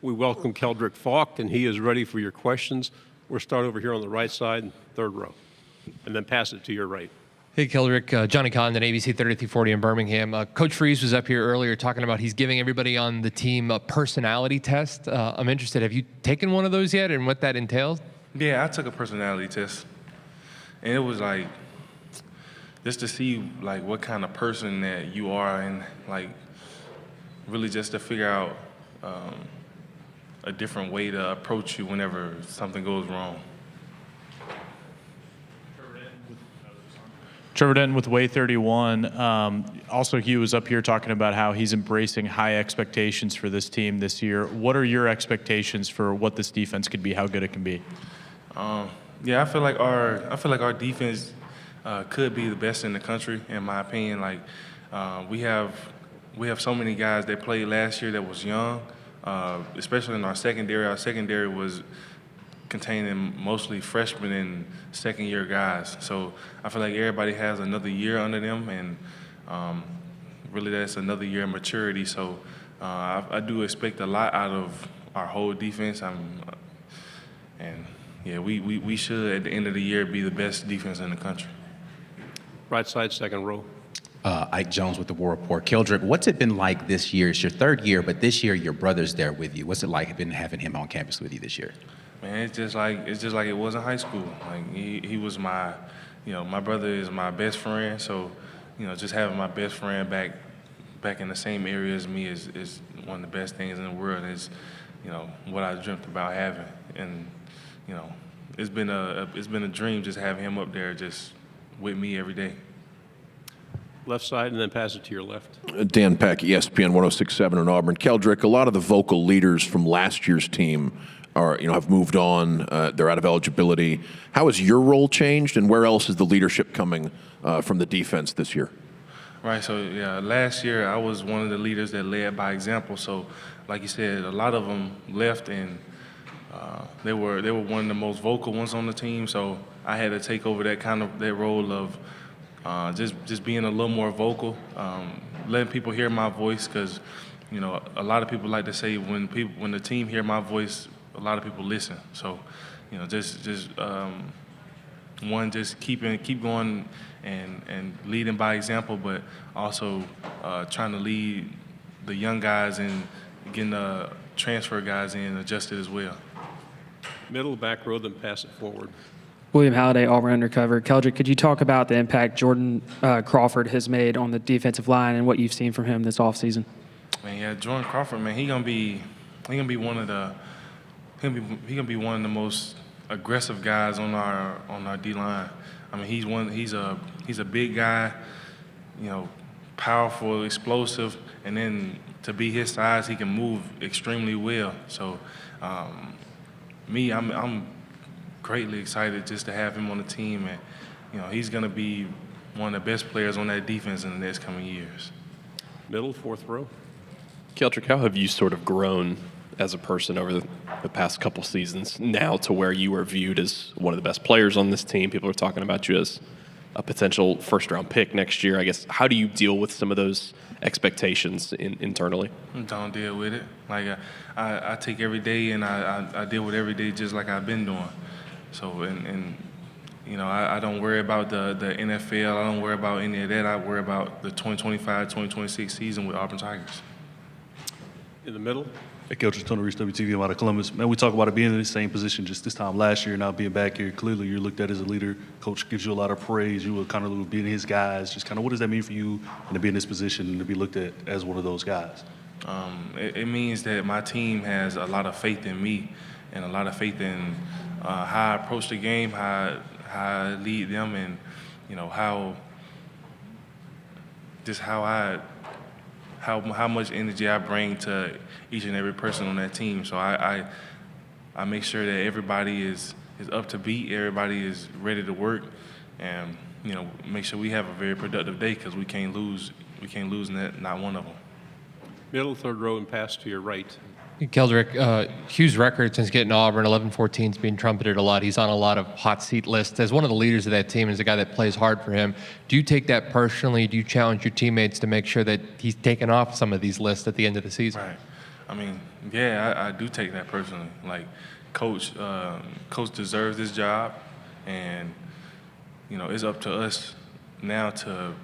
We welcome Keldrick Faulk, and he is ready for your questions. We'll start over here on the right side, third row, and then pass it to your right. Hey, Keldrick. Johnny Condon, ABC 3340 in Birmingham. Coach Freeze was up here earlier talking about he's giving everybody on the team a personality test. I'm interested. Have you taken one of those yet and what that entails? Yeah, I took a personality test. And it was like, just to see like what kind of person that you are and like really just to figure out a different way to approach you whenever something goes wrong. Trevor Denton with Way 31. Also, he was up here talking about how he's embracing high expectations for this team this year. What are your expectations for what this defense could be, how good it can be? Yeah, I feel like our defense could be the best in the country, in my opinion. Like we have so many guys that played last year that was young, especially in our secondary. Our secondary was containing mostly freshmen and second-year guys. So I feel like everybody has another year under them, and really that's another year of maturity. So I do expect a lot out of our whole defense. Yeah, we should, at the end of the year, be the best defense in the country. Right side, second row. Ike Jones with the War Report. Keldrick, what's it been like this year? It's your third year, but this year your brother's there with you. What's it like having him on campus with you this year? Man, it's just like it was in high school. Like he was my, my brother is my best friend. So, just having my best friend back in the same area as me is one of the best things in the world. Is, what I dreamt about having, and it's been a dream just having him up there just with me every day. Left side, and then pass it to your left. Dan Peck, ESPN 106.7 in Auburn. Keldrick, a lot of the vocal leaders from last year's team have moved on. They're out of eligibility. How has your role changed, and where else is the leadership coming from the defense this year? Right. So yeah, last year I was one of the leaders that led by example. So, like you said, a lot of them left, and they were one of the most vocal ones on the team. So I had to take over that role of just being a little more vocal, letting people hear my voice, because a lot of people like to say when the team hear my voice, a lot of people listen. So just keep going and leading by example, but also trying to lead the young guys and getting the transfer guys in adjusted as well. Middle, back row, then pass it forward. William Halliday, Auburn Undercover. Keldrick, could you talk about the impact Jordan Crawford has made on the defensive line and what you've seen from him this offseason? Man, yeah, Jordan Crawford, man, he gonna be one of the most aggressive guys on our D line. I mean, he's a big guy, powerful, explosive, and then to be his size, he can move extremely well. So, I'm greatly excited just to have him on the team, and he's going to be one of the best players on that defense in the next coming years. Middle, fourth row. Keldrick, how have you sort of grown as a person over the past couple seasons now to where you are viewed as one of the best players on this team? People are talking about you as a potential first-round pick next year. I guess, how do you deal with some of those expectations internally? Don't deal with it. Like I take every day and I deal with every day just like I've been doing. So, I don't worry about the NFL. I don't worry about any of that. I worry about the 2025-2026 season with Auburn Tigers. In the middle. Hey, Coach, Tony Reese, WTV out of Columbus. Man, we talk about it being in the same position just this time last year, now being back here. Clearly, you're looked at as a leader. Coach gives you a lot of praise. You were kind of being his guys. Just kind of what does that mean for you and to be in this position and to be looked at as one of those guys? It means that my team has a lot of faith in me and a lot of faith in how I approach the game, how I lead them, and how much energy I bring to each and every person on that team. So I make sure that everybody is up to beat, everybody is ready to work, and make sure we have a very productive day, because we can't lose not one of them. Middle, third row, and pass to your right. Keldrick, Hugh's record since getting Auburn, 11-14, is being trumpeted a lot. He's on a lot of hot seat lists. As one of the leaders of that team, as a guy that plays hard for him, do you take that personally? Do you challenge your teammates to make sure that he's taken off some of these lists at the end of the season? I mean, yeah, I do take that personally. Like, coach deserves this job, and it's up to us now to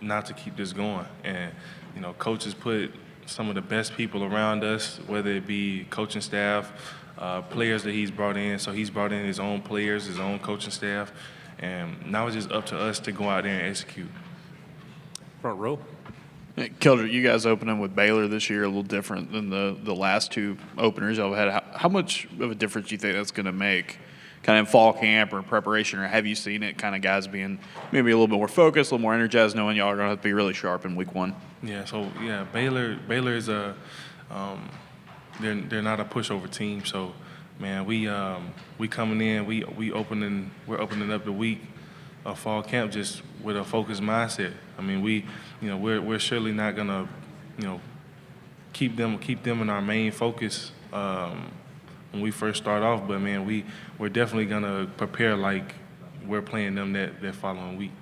not to keep this going. And coach has put some of the best people around us, whether it be coaching staff, players that he's brought in. So he's brought in his own players, his own coaching staff, and now it's just up to us to go out there and execute. Front row. Keldrick, you guys opening with Baylor this year, a little different than the last two openers y'all had. How much of a difference do you think that's going to make kind of in fall camp or preparation, or have you seen it kind of guys being maybe a little bit more focused, a little more energized, knowing y'all are going to have to be really sharp in week one? Yeah, so, Baylor is they're not a pushover team. So, man, we coming in, we're opening up the week of fall camp just with a focused mindset. I mean, we're surely not gonna, keep them in our main focus when we first start off. But man, we're definitely gonna prepare like we're playing them that following week.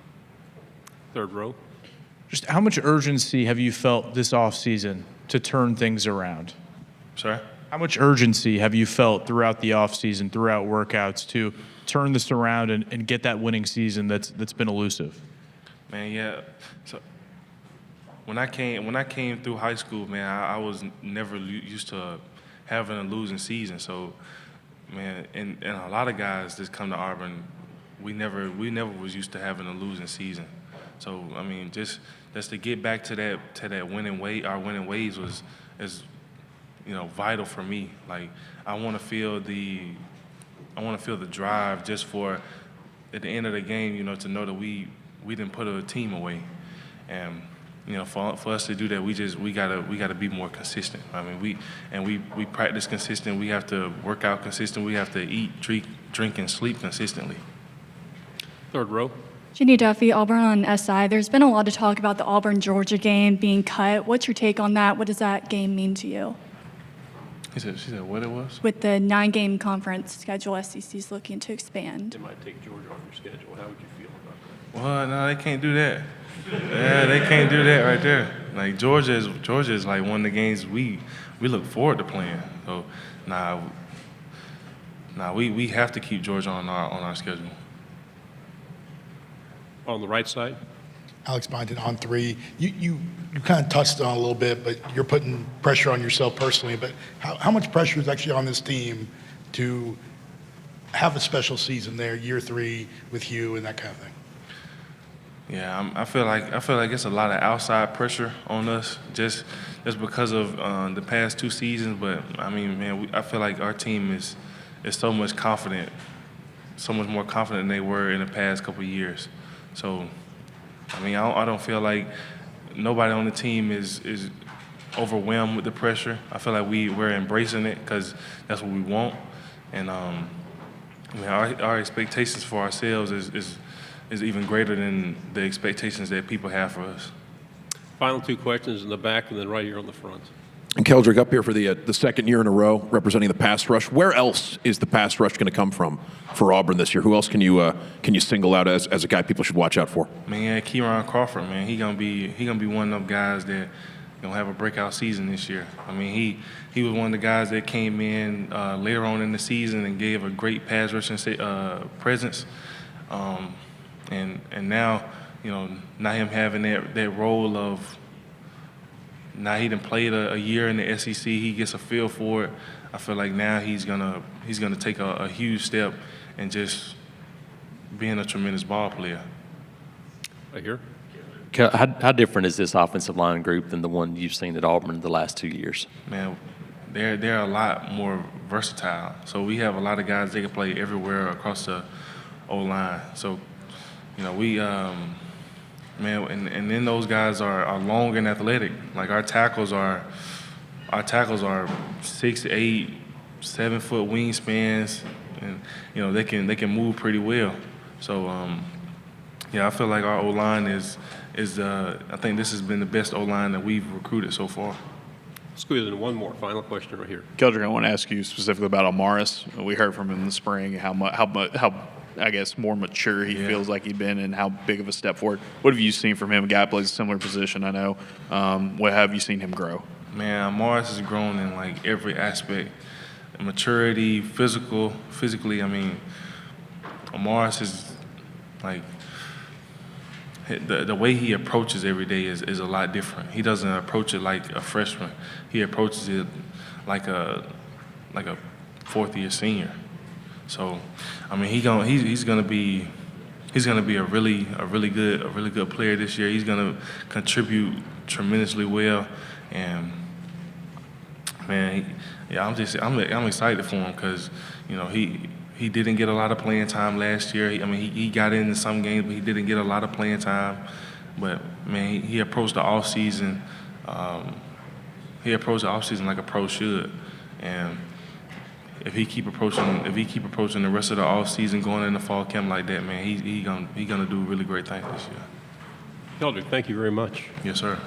Third row. Just how much urgency have you felt this offseason to turn things around? Sorry? How much urgency have you felt throughout the offseason, throughout workouts, to turn this around and get that winning season that's been elusive? Man, yeah. So when I came through high school, man, I was never used to having a losing season. So, man, and a lot of guys that come to Auburn, we never was used to having a losing season. So, I mean, just to get back to that winning way, our winning ways is vital for me. Like, I want to feel the drive just for at the end of the game, to know that we didn't put a team away. And for us to do that, we gotta be more consistent. I mean, we practice consistent. We have to work out consistent. We have to eat, drink, and sleep consistently. Third row. Ginny Duffy, Auburn on SI. There's been a lot of talk about the Auburn-Georgia game being cut. What's your take on that? What does that game mean to you? She said what it was? With the 9-game conference schedule, SEC's looking to expand. They might take Georgia off your schedule. How would you feel about that? Well, no, they can't do that. Yeah, they can't do that right there. Like, Georgia is like one of the games we look forward to playing. So, we have to keep Georgia on our schedule. On the right side. Alex Byington on three. You kind of touched on it a little bit, but you're putting pressure on yourself personally. But how much pressure is actually on this team to have a special season there, year 3 with Hugh and that kind of thing? Yeah, I feel like it's a lot of outside pressure on us just because of the past 2 seasons. But I mean, man, I feel like our team is so much more confident than they were in the past couple of years. So, I mean, I don't feel like nobody on the team is overwhelmed with the pressure. I feel like we're embracing it because that's what we want. And I mean, our expectations for ourselves is even greater than the expectations that people have for us. Final 2 questions in the back and then right here on the front. And Keldrick, up here for the second year in a row representing the pass rush. Where else is the pass rush going to come from for Auburn this year? Who else can you single out as a guy people should watch out for? Man, yeah, Keiron Crawford, man, he gonna be one of them guys that gonna have a breakout season this year. I mean, he was one of the guys that came in later on in the season and gave a great pass rushing presence. And now, not him having that role of. Now he done played a year in the SEC. He gets a feel for it. I feel like now he's gonna take a huge step and just being a tremendous ball player. Right here. How different is this offensive line group than the one you've seen at Auburn the last 2 years? Man, they're a lot more versatile. So we have a lot of guys that can play everywhere across the O-line. So, we man, and then those guys are long and athletic. Like, our tackles are 6'8", 7-foot wingspans, and they can move pretty well. So I feel like our O-line is I think this has been the best O-line that we've recruited so far. Squeeze in one more final question right here. Keldrick, I want to ask you specifically about Amaris. We heard from him in the spring how I guess more mature he feels like he's been and how big of a step forward. What have you seen from him? A guy plays a similar position, I know. What have you seen him grow? Man, Morris has grown in like every aspect, maturity, physically. I mean, Morris is like the way he approaches every day is a lot different. He doesn't approach it like a freshman. He approaches it like a fourth year senior. So, I mean, he's gonna be a really good player this year. He's gonna contribute tremendously well, and man, I'm excited for him because he didn't get a lot of playing time last year. He got into some games, but he didn't get a lot of playing time. But man, he approached the off season. Like a pro should, and if he keep approaching the rest of the off season, going into fall camp like that, man, he gonna do really great things this year. Keldrick, thank you very much. Yes, sir.